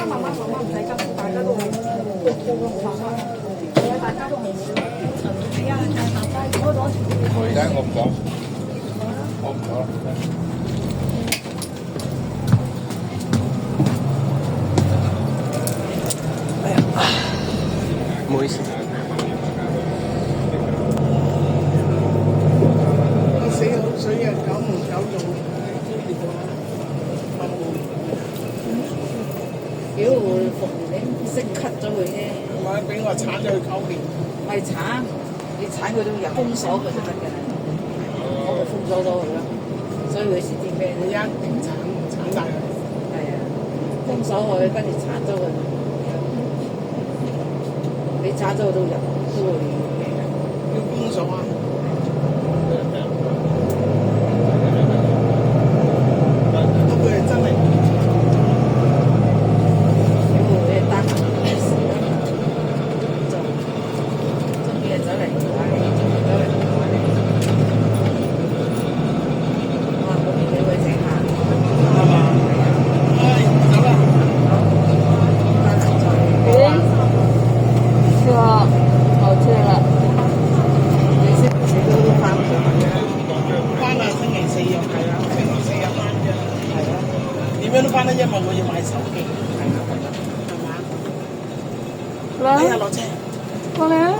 慢慢唔使急，大家都好好慢慢。大家都好。係啊，我而家我唔講，我唔講。唔好意思。死口水啊，久唔久用。屌會服你識咳咗佢啫。唔係俾我鏟咗佢溝面。唔係鏟，你鏟佢都入封鎖佢就得㗎啦。我咪封鎖咗佢咯，所以佢先至咩？你一定鏟晒佢。係啊，封鎖佢，跟住鏟咗佢。你鏟咗佢都入，都會咩㗎？要封鎖啊！不過係真係。點樣都翻得，因為我要買手機，係嘛？哎呀，落車，過嚟啊！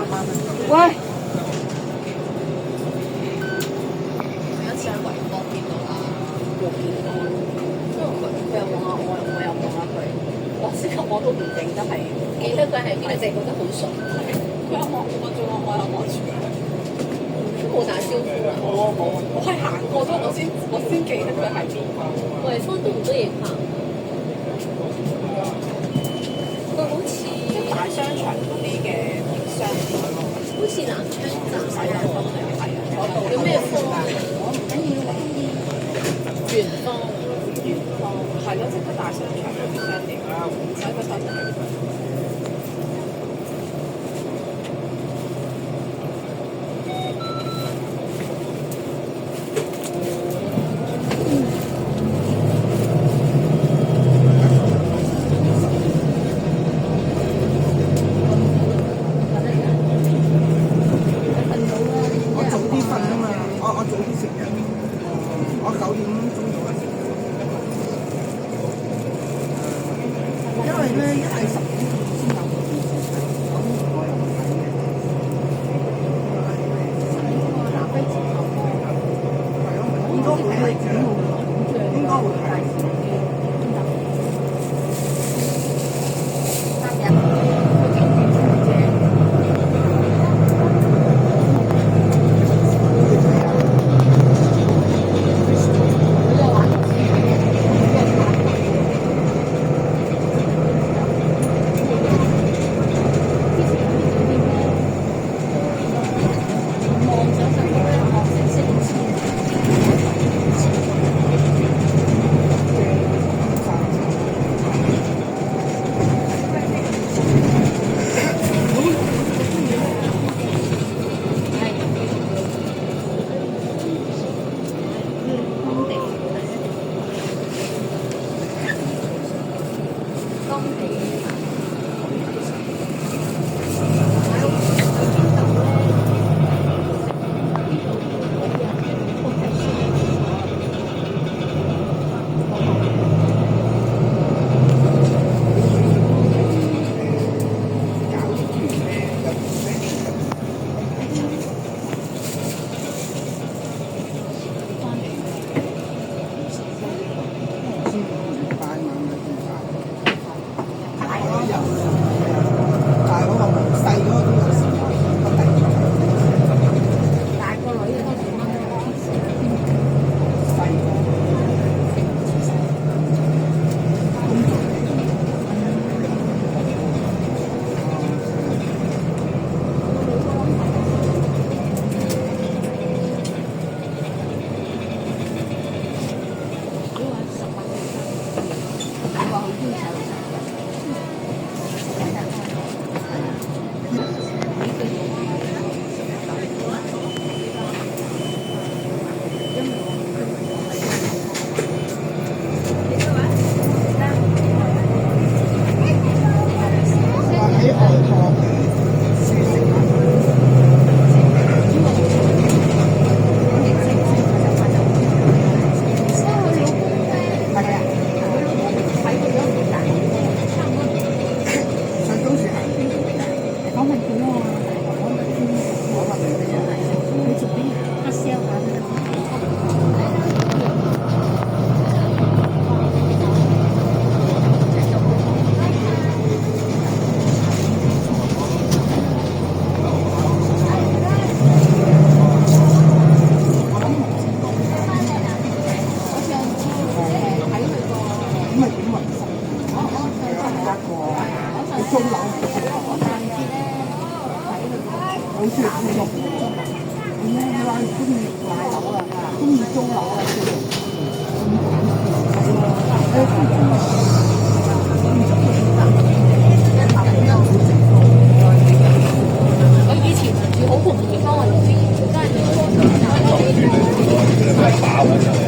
喂，有一次喺維多見到啊，黃健安，因為佢又望下我又望下佢，我即刻我都唔認得係，記得佢係邊個，淨係覺得好熟。佢又望我做我又望住佢，都冇打招呼啊！我係行過咗，我先記得佢係邊個。維坊都唔多嘢拍，佢好似大商場嗰啲嘅商店咯，好似南昌站洗頭方向係啊，有咩方啊？我唔緊要，元芳，係咯，即係大商場嗰啲商店啦，洗個頭就係。我早啲食嘅，我9點鐘到食，因為咧一係10點。我以前住好窮嘅地方，我唔知而家住爆緊上嚟。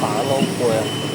打撈過啊！